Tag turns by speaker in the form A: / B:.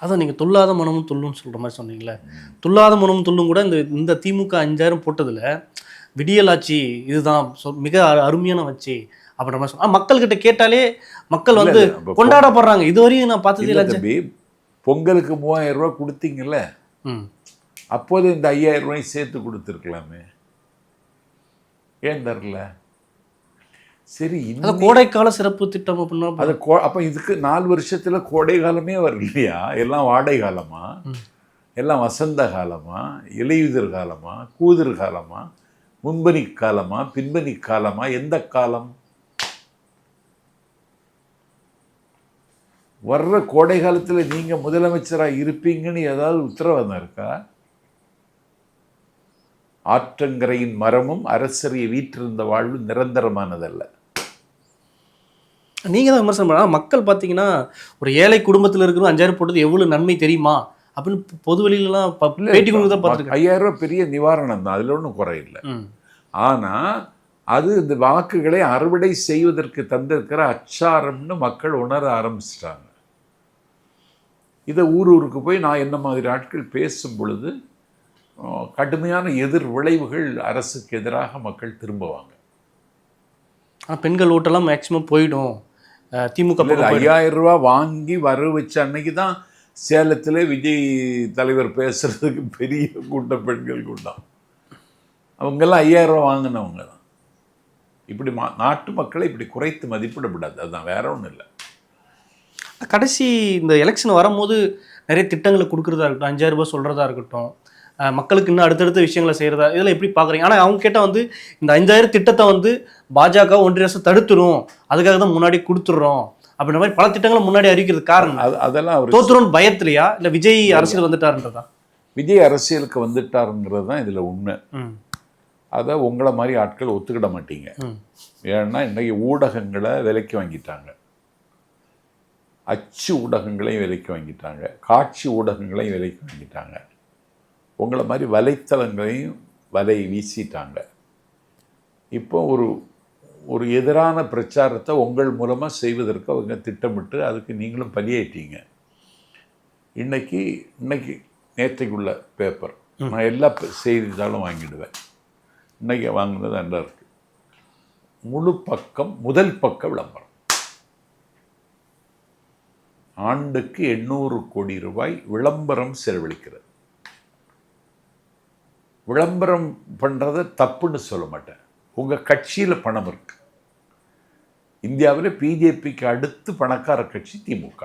A: அதான் நீங்கள் துல்லாத மனமும் துள்ளுன்னு சொல்கிற மாதிரி சொன்னீங்களே, துல்லாத மனமும் துள்ளும் கூட இந்த திமுக 5000 போட்டதில் விடியல் ஆட்சி இதுதான் மிக அருமையான வச்சு அப்படின்ற மாதிரி சொன்னால் மக்கள்கிட்ட கேட்டாலே மக்கள் வந்து கொண்டாடப்படுறாங்க. இதுவரையும் நான் பார்த்ததே இல்லை
B: தம்பி. பொங்கலுக்கு 3000 ரூபா கொடுத்தீங்கல்ல, அப்போது இந்த 5000 ரூபாய் சேர்த்து கொடுத்துருக்கலாமே, ஏன் தரல? சரி, இந்த
A: கோடைக்கால சிறப்பு திட்டம் அப்படின்னா
B: அது அப்போ இதுக்கு 4 வருஷத்தில் கோடை காலமே வரும் இல்லையா? எல்லாம் வாடை காலமா, எல்லாம் வசந்த காலமா, இலையுதிர் காலமா, கூதிர் காலமா, முன்பனி காலமா, பின்பனி காலமா, எந்த காலம்? வர்ற கோடை காலத்தில் நீங்கள் முதலமைச்சராக இருப்பீங்கன்னு ஏதாவது உத்தரவாதம் இருக்கா? ஆற்றங்கரையின் மரமும் அரசரிய வீற்றிருந்த வாழ்வு நிரந்தரமானதல்ல.
A: நீங்கள் தான் விமர்சனம் பண்ண. மக்கள் பார்த்தீங்கன்னா ஒரு ஏழை குடும்பத்தில் இருக்கிற 5000 போட்டது எவ்வளோ நன்மை தெரியுமா அப்படின்னு பொது வெளியிலலாம் பேட்டி கொடுத்து தான் பார்த்துருக்கேன்.
B: 5000 ரூபா பெரிய நிவாரணம் தான், அதில் ஒன்றும் குறையில்லை. ஆனால் அது இந்த வாக்குகளை அறுவடை செய்வதற்கு தந்திருக்கிற அச்சாரம்னு மக்கள் உணர ஆரம்பிச்சிட்டாங்க. இதை ஊருக்கு போய் நான் என்ன மாதிரி ஆட்கள் பேசும் பொழுது கடுமையான எதிர் விளைவுகள் அரசுக்கு எதிராக மக்கள் திரும்புவாங்க.
A: ஆனால் பெண்கள் ஓட்டெல்லாம் மேக்சிமம் போயிடும். திமுக
B: 5000 ரூபா வாங்கி வர வச்ச அன்னைக்கு தான் சேலத்தில் விஜய் தலைவர் பேசுறதுக்கு பெரிய கூட்ட பெண்கள் கூட்டம். அவங்கெல்லாம் 5000 ரூபா வாங்கினவங்க தான். இப்படி நாட்டு மக்களை இப்படி குறைத்து மதிப்பிடப்படாது. அதுதான், வேற ஒன்றும் இல்லை.
A: கடைசி இந்த எலெக்ஷன் வரும்போது நிறைய திட்டங்களை கொடுக்குறதா இருக்கட்டும், 5000 ரூபாய் சொல்கிறதா இருக்கட்டும், மக்களுக்கு இன்னும் அடுத்தடுத்த விஷயங்களை செய்கிறதா, இதெல்லாம் எப்படி பார்க்குறீங்க? ஆனால் அவங்க கேட்டால் வந்து இந்த 5000 திட்டத்தை வந்து பாஜக ஒன்றிய அரசு தடுத்துரும், அதுக்காக தான் முன்னாடி கொடுத்துட்றோம் அப்படின்ற மாதிரி பல திட்டங்களை முன்னாடி அறிவிக்கிறது காரணம்
B: அதெல்லாம்
A: தோத்துரும் பயத்திலையா இல்லை விஜய் அரசியல் வந்துட்டாருன்றதா?
B: விஜய் அரசியலுக்கு வந்துட்டாருங்கிறது தான் இதில் உண்மை. அதை உங்களை மாதிரி ஆட்கள் ஒத்துக்கிட மாட்டீங்க. ஏன்னா இன்றைக்கி ஊடகங்களை விலைக்கு வாங்கிட்டாங்க, அச்சு ஊடகங்களையும் விலைக்கு வாங்கிட்டாங்க, காட்சி ஊடகங்களையும் விலைக்கு வாங்கிட்டாங்க, உங்களை மாதிரி வலைத்தளங்களையும் வலை வீசிட்டாங்க. இப்போ ஒரு எதிரான பிரச்சாரத்தை உங்கள் மூலமாக செய்வதற்கு அவங்க திட்டமிட்டு அதுக்கு நீங்களும் பலியாயிட்டீங்க. இன்னைக்கு நேற்றைக்குள்ள பேப்பர் நான் எல்லா செய்தித்தாளும் வாங்கிடுவேன். இன்றைக்கி வாங்கினது நல்லா இருக்கு. முழு பக்கம் முதல் பக்க விளம்பரம். ஆண்டுக்கு 800 கோடி ரூபாய் விளம்பரம் செலவழிக்கிறது. விளம்பரம் பண்ணுறதை தப்புன்னு சொல்ல மாட்டேன். உங்கள் கட்சியில் பணம் இருக்கு. இந்தியாவில் பிஜேபிக்கு அடுத்து பணக்கார கட்சி திமுக.